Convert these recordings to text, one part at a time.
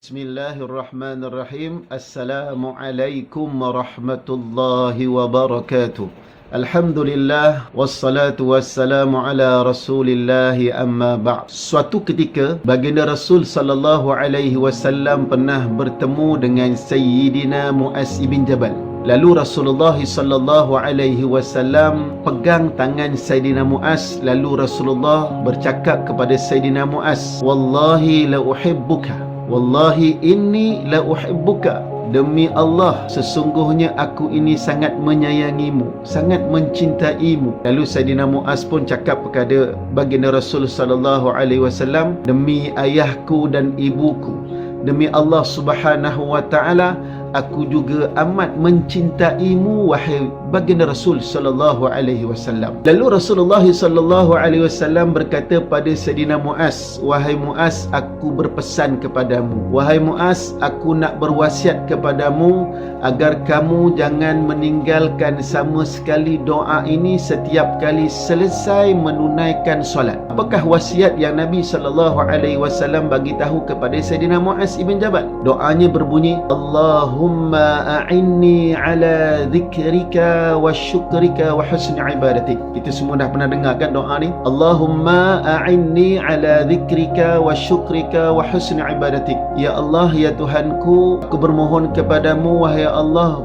Bismillahirrahmanirrahim. Assalamualaikum warahmatullahi wabarakatuh. Alhamdulillah wassalatu wassalamu ala Rasulillah amma ba'd. Suatu ketika baginda Rasul sallallahu alaihi wasallam pernah bertemu dengan Sayyidina Muaz bin Jabal. Lalu Rasulullah sallallahu alaihi wasallam pegang tangan Sayyidina Muaz, lalu Rasulullah bercakap kepada Sayyidina Muaz, "Wallahi la uhibbuka. Wallahi inni la uhibbuka." Demi Allah, sesungguhnya aku ini sangat menyayangimu, sangat mencintaimu. Lalu Sayyidina Muaz pun cakap kepada baginda Rasul sallallahu alaihi wasallam, "Demi ayahku dan ibuku, demi Allah Subhanahu wa taala, aku juga amat mencintaimu wahai baginda Rasul sallallahu alaihi wasallam." Lalu Rasulullah sallallahu alaihi wasallam berkata pada Sayyidina Muaz, "Wahai Muaz, aku berpesan kepadamu. Wahai Muaz, aku nak berwasiat kepadamu agar kamu jangan meninggalkan sama sekali doa ini setiap kali selesai menunaikan solat." Apakah wasiat yang Nabi sallallahu alaihi wasallam bagi tahu kepada Sayyidina Muaz ibn Jabal? Doanya berbunyi, "Allahumma a'inni ala dhikrika wa syukrika wa husni ibadatik." Kita semua dah pernah dengar kan doa ni? Allahumma a'inni ala dhikrika wa syukrika wa husni ibadatik. Ya Allah, ya Tuhanku, aku bermohon kepadamu, wahai Allah,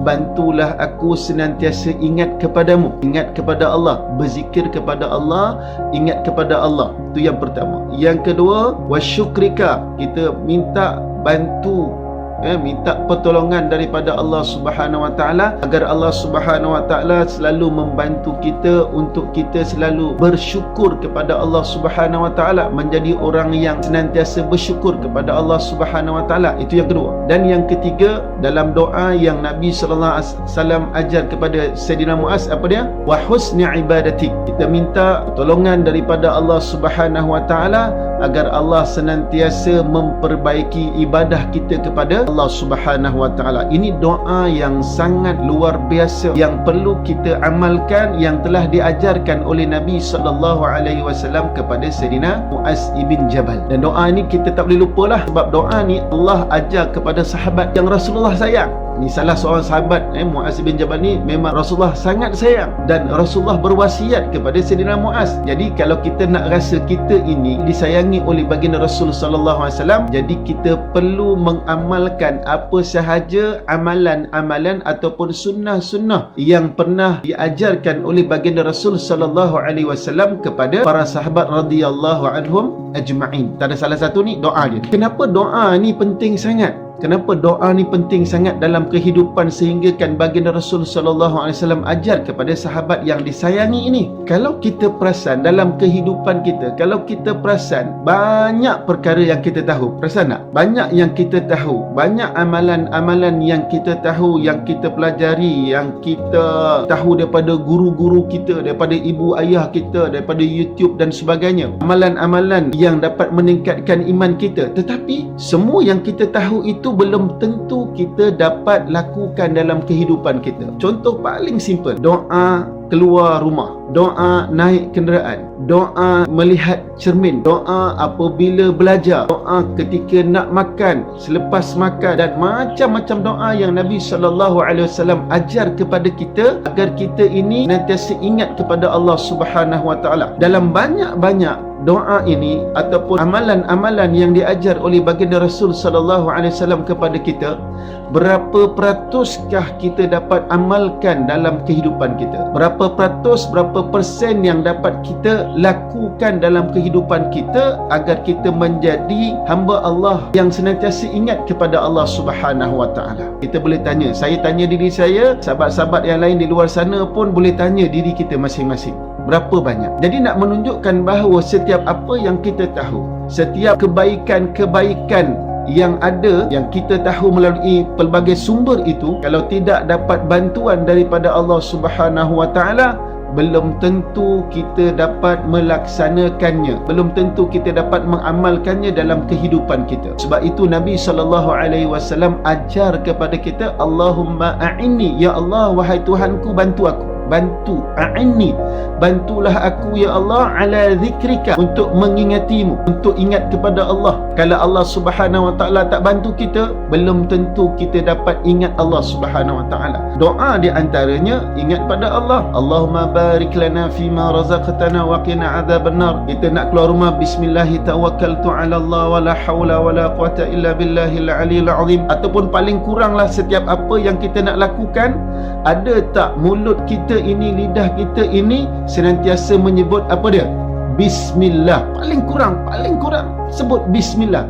bantulah aku senantiasa ingat kepadamu. Ingat kepada Allah, berzikir kepada Allah, ingat kepada Allah. Itu yang pertama. Yang kedua, wa syukrika, kita minta bantu, minta pertolongan daripada Allah Subhanahu wa taala agar Allah Subhanahu wa taala selalu membantu kita untuk kita selalu bersyukur kepada Allah Subhanahu wa taala, menjadi orang yang senantiasa bersyukur kepada Allah Subhanahu wa taala. Itu yang kedua. Dan yang ketiga, dalam doa yang Nabi sallallahu alaihi wasallam ajar kepada Sayyidina Muaz, apa dia? Wa husni ibadatik. Kita minta pertolongan daripada Allah Subhanahu wa taala agar Allah senantiasa memperbaiki ibadah kita kepada Allah Subhanahu wa taala. Ini doa yang sangat luar biasa yang perlu kita amalkan, yang telah diajarkan oleh Nabi sallallahu alaihi wasallam kepada Sayyidina Muaz ibn Jabal. Dan doa ini kita tak boleh lupalah, sebab doa ni Allah ajar kepada sahabat yang Rasulullah sayang. Ni salah seorang sahabat, Muaz bin Jabal ni memang Rasulullah sangat sayang, dan Rasulullah berwasiat kepada Sayyidina Muaz. Jadi kalau kita nak rasa kita ini disayangi oleh baginda Rasul sallallahu alaihi wasallam, jadi kita perlu mengamalkan apa sahaja amalan-amalan ataupun sunnah-sunnah yang pernah diajarkan oleh baginda Rasul sallallahu alaihi wasallam kepada para sahabat radhiyallahu anhum ajma'in. Tak ada salah satu ni doa dia. Kenapa doa ni penting sangat? Kenapa doa ni penting sangat dalam kehidupan sehinggakan baginda Rasul sallallahu alaihi wasallam ajar kepada sahabat yang disayangi ini? Kalau kita perasan dalam kehidupan kita, kalau kita perasan banyak perkara yang kita tahu, perasan tak? Banyak yang kita tahu, banyak amalan-amalan yang kita tahu, yang kita pelajari, yang kita tahu daripada guru-guru kita, daripada ibu ayah kita, daripada YouTube dan sebagainya. Amalan-amalan yang dapat meningkatkan iman kita. Tetapi semua yang kita tahu itu belum tentu kita dapat lakukan dalam kehidupan kita. Contoh paling simple, doa keluar rumah, doa naik kenderaan, doa melihat cermin, doa apabila belajar, doa ketika nak makan, selepas makan, dan macam-macam doa yang Nabi sallallahu alaihi wasallam ajar kepada kita agar kita ini nantiasa ingat kepada Allah Subhanahu wa taala. Dalam banyak-banyak doa ini ataupun amalan-amalan yang diajar oleh baginda Rasul sallallahu alaihi wasallam kepada kita, berapa peratuskah kita dapat amalkan dalam kehidupan kita? Berapa peratus, berapa persen yang dapat kita lakukan dalam kehidupan kita agar kita menjadi hamba Allah yang senantiasa ingat kepada Allah Subhanahu wa taala? Kita boleh tanya, saya tanya diri saya, sahabat-sahabat yang lain di luar sana pun boleh tanya diri kita masing-masing. Berapa banyak? Jadi nak menunjukkan bahawa setiap apa yang kita tahu, setiap kebaikan-kebaikan yang ada, yang kita tahu melalui pelbagai sumber itu, kalau tidak dapat bantuan daripada Allah Subhanahu wa taala, belum tentu kita dapat melaksanakannya, belum tentu kita dapat mengamalkannya dalam kehidupan kita. Sebab itu Nabi sallallahu alaihi wasallam ajar kepada kita, Allahumma a'inni, ya Allah, wahai Tuhanku, bantu aku. bantu, a'inni, bantulah aku ya Allah ala zikrika, untuk mengingatimu, untuk ingat kepada Allah. Kalau Allah Subhanahu wa taala tak bantu kita, belum tentu kita dapat ingat Allah Subhanahu wa taala. Doa di antaranya ingat pada Allah. Allahumma barik lana fima razaqtana wa qina adzabannar. Kita nak keluar rumah, bismillah tawakkaltu ala Allah wa la haula wa la quwata illa billahil aliyil azim. Ataupun paling kuranglah setiap apa yang kita nak lakukan, ada tak mulut kita ini, lidah kita ini senantiasa menyebut apa dia? Bismillah. Paling kurang sebut bismillah.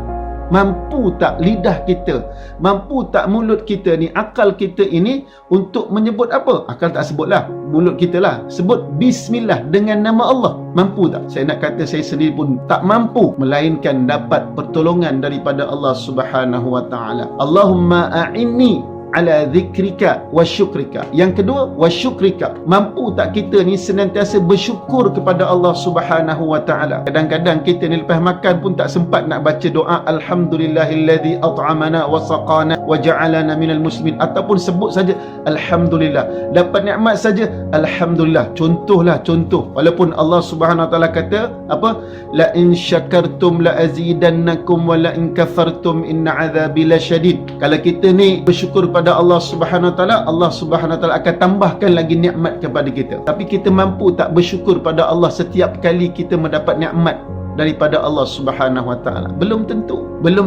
Mampu tak lidah kita, mampu tak mulut kita ni, akal kita ini untuk menyebut apa? Akal tak sebutlah, mulut kita lah sebut bismillah dengan nama Allah. Mampu tak? Saya nak kata saya sendiri pun tak mampu, melainkan dapat pertolongan daripada Allah Subhanahu wa taala. Allahumma a'inni ala zikrika wa syukrika. Yang kedua, wa syukrika. Mampu tak kita ni senantiasa bersyukur kepada Allah Subhanahu wa taala. Kadang-kadang kita ni lepas makan pun tak sempat nak baca doa alhamdulillahilladzi at'amana wa saqana wa ja'alana minal muslimin, ataupun sebut saja alhamdulillah. Dapat nikmat saja alhamdulillah. Contoh, walaupun Allah Subhanahu wa taala kata apa? La in syakartum la azidannakum wa la in kafartum inna azabi lasyadid. Kalau kita ni bersyukur pada Allah Subhanahu wa taala, Allah Subhanahu wa taala akan tambahkan lagi nikmat kepada kita. Tapi kita mampu tak bersyukur pada Allah setiap kali kita mendapat nikmat daripada Allah Subhanahu wa taala? Belum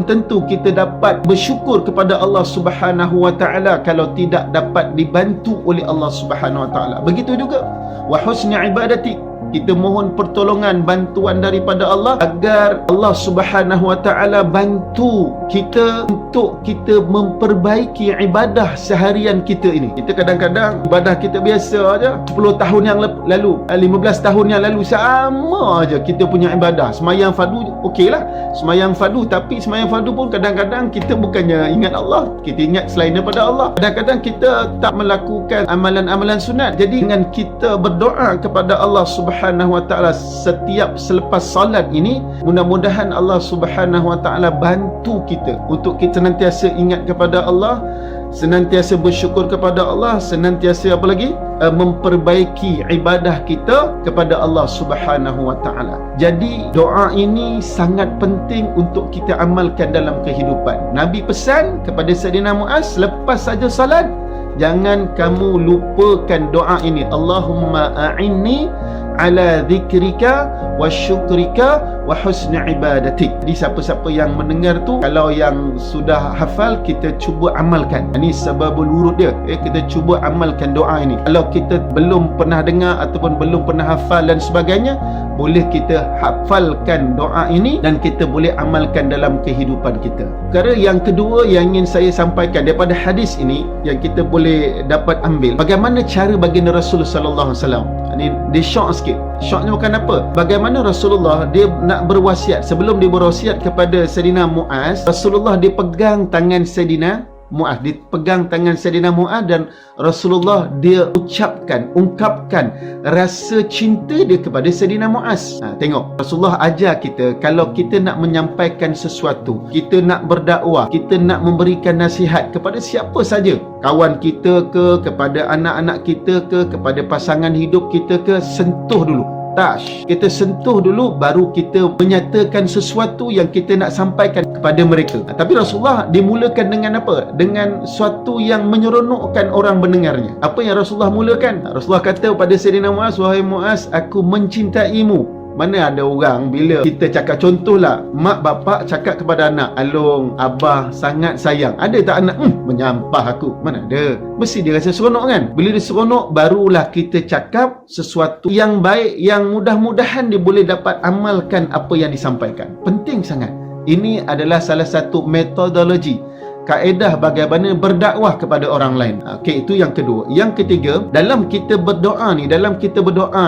tentu kita dapat bersyukur kepada Allah Subhanahu wa taala kalau tidak dapat dibantu oleh Allah Subhanahu wa taala. Begitu juga wa husni ibadati, kita mohon pertolongan, bantuan daripada Allah agar Allah Subhanahu wa taala bantu kita untuk kita memperbaiki ibadah seharian kita ini. Kita kadang-kadang ibadah kita biasa aja, 10 tahun yang lalu, 15 tahun yang lalu sama aja kita punya ibadah. Semayang fardu okeylah, semayang fardu, tapi semayang fardu pun kadang-kadang kita bukannya ingat Allah, kita ingat selain daripada Allah. Kadang-kadang kita tak melakukan amalan-amalan sunat. Jadi dengan kita berdoa kepada Allah Subhanahu wa taala setiap selepas salat ini, mudah-mudahan Allah Subhanahu wa taala bantu kita untuk kita senantiasa ingat kepada Allah, senantiasa bersyukur kepada Allah, senantiasa apa lagi? Memperbaiki ibadah kita kepada Allah Subhanahu wa taala. Jadi doa ini sangat penting untuk kita amalkan dalam kehidupan. Nabi pesan kepada Sayyidina Muaz, lepas saja salat, jangan kamu lupakan doa ini. Allahumma a'inni ala zikrika wa syukrika wa husni ibadatik. Jadi siapa-siapa yang mendengar tu, kalau yang sudah hafal, kita cuba amalkan. Ini sebabul wurud dia. Kita cuba amalkan doa ini. Kalau kita belum pernah dengar ataupun belum pernah hafal dan sebagainya, boleh kita hafalkan doa ini dan kita boleh amalkan dalam kehidupan kita. Perkara yang kedua yang ingin saya sampaikan daripada hadis ini yang kita boleh dapat ambil, bagaimana cara baginda Rasul sallallahu alaihi wasallam. Ini dia short sikit. Shortnya bukan apa, bagaimana Rasulullah dia nak berwasiat. Sebelum dia berwasiat kepada Sayyidina Muaz, Rasulullah dia pegang tangan Sayyidina Muaz, dia pegang tangan Sayyidina Muaz, dan Rasulullah dia ungkapkan rasa cinta dia kepada Sayyidina Muaz. Tengok, Rasulullah ajar kita, kalau kita nak menyampaikan sesuatu, kita nak berdakwah, kita nak memberikan nasihat kepada siapa saja, kawan kita ke, kepada anak-anak kita ke, kepada pasangan hidup kita ke, sentuh dulu, touch. Kita sentuh dulu, baru kita menyatakan sesuatu yang kita nak sampaikan kepada mereka. Tapi Rasulullah dimulakan dengan apa? Dengan sesuatu yang menyeronokkan orang mendengarnya. Apa yang Rasulullah mulakan? Rasulullah kata kepada Sayyidina Muaz, wahai Muaz, aku mencintaimu. Mana ada orang bila kita cakap, contohlah mak bapak cakap kepada anak, Along, abah sangat sayang. Ada tak anak menyampah aku? Mana ada. Mesti dia rasa seronok kan. Bila dia seronok, barulah kita cakap sesuatu yang baik, yang mudah-mudahan dia boleh dapat amalkan apa yang disampaikan. Penting sangat. Ini adalah salah satu metodologi, kaedah bagaimana berdakwah kepada orang lain. Okey, itu yang kedua. Yang ketiga, dalam kita berdoa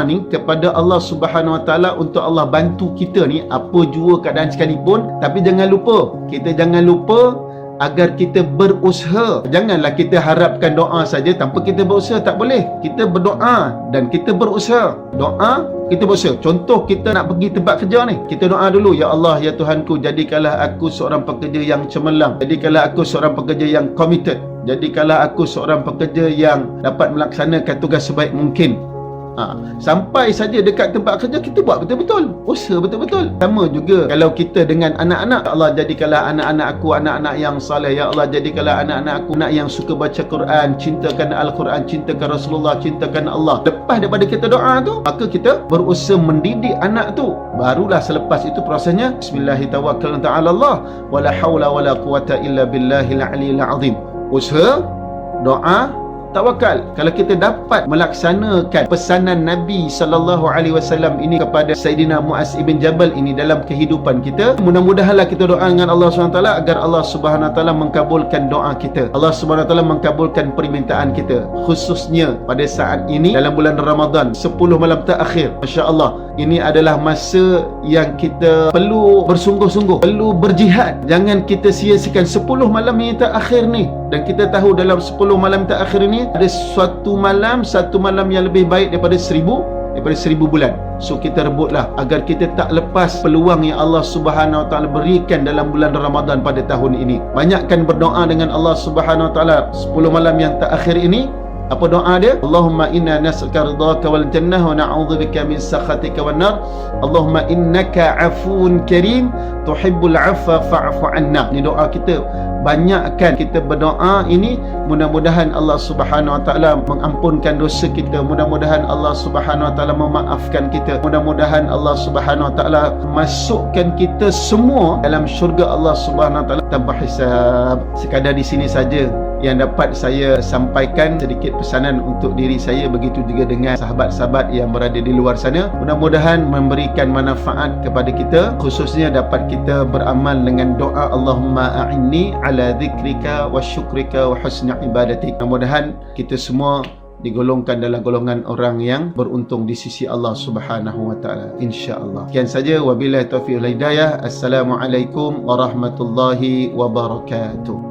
ni kepada Allah Subhanahu wa taala untuk Allah bantu kita ni apa jua keadaan sekalipun, tapi jangan lupa agar kita berusaha. Janganlah kita harapkan doa saja tanpa kita berusaha, tak boleh. Kita berdoa dan kita berusaha. Doa, kita berusaha. Contoh, kita nak pergi tempat kerja ni, kita doa dulu, ya Allah, ya Tuhanku, jadikanlah aku seorang pekerja yang cemerlang, jadikanlah aku seorang pekerja yang committed. jadikanlah aku seorang pekerja yang dapat melaksanakan tugas sebaik mungkin. Sampai saja dekat tempat kerja, kita buat betul-betul, usaha betul-betul. Sama juga kalau kita dengan anak-anak. Ya Allah, jadikanlah anak-anak aku anak-anak yang saleh. Ya Allah, jadikanlah anak-anak aku anak yang suka baca Quran, cintakan Al-Quran, cintakan Rasulullah, cintakan Allah. Lepas daripada kita doa tu, maka kita berusaha mendidik anak tu. Barulah selepas itu prosesnya, bismillahirrahmanirrahim, ta'ala Allah, wala hawla wala quwata illa billahil aliyil azim. Usaha, doa, tawakal. Kalau kita dapat melaksanakan pesanan Nabi SAW ini kepada Sayyidina Muaz ibn Jabal ini dalam kehidupan kita, mudah-mudahanlah kita doa dengan Allah SWT agar Allah SWT mengkabulkan doa kita. Allah SWT mengkabulkan permintaan kita, khususnya pada saat ini dalam bulan Ramadan, 10 malam terakhir. Masya Allah, ini adalah masa yang kita perlu bersungguh-sungguh, perlu berjihad. Jangan kita sia-siakan 10 malam yang terakhir ni. Dan kita tahu dalam 10 malam terakhir ini ada satu malam yang lebih baik daripada 1000 bulan. So kita rebutlah agar kita tak lepas peluang yang Allah Subhanahu Wa Taala berikan dalam bulan Ramadan pada tahun ini. Banyakkan berdoa dengan Allah Subhanahu Wa Taala 10 malam yang terakhir ini. Apa doa dia? Allahumma inna nas'aluka ridhaka wal jannah wa na'udzubika min sakhatika wan nar. Allahumma innaka 'afuwun karim tuhibbul 'afwa fa'fu 'anna. Ini doa kita. Banyakkan kita berdoa ini, mudah-mudahan Allah Subhanahu Wa Taala mengampunkan dosa kita. Mudah-mudahan Allah Subhanahu Wa Taala memaafkan kita. Mudah-mudahan Allah Subhanahu Wa Taala masukkan kita semua dalam syurga Allah Subhanahu Wa Taala tanpa hisab. Sekadar di sini saja yang dapat saya sampaikan, sedikit pesanan untuk diri saya, begitu juga dengan sahabat-sahabat yang berada di luar sana. Mudah-mudahan memberikan manfaat kepada kita, khususnya dapat kita beramal dengan doa Allahumma a'inni ala dzikrika wa syukrika wa husni ibadatik. Mudah-mudahan kita semua digolongkan dalam golongan orang yang beruntung di sisi Allah Subhanahu Wa Taala, insya-Allah. Sekian saja, wabillahi taufiq wal hidayah. Assalamualaikum warahmatullahi wabarakatuh.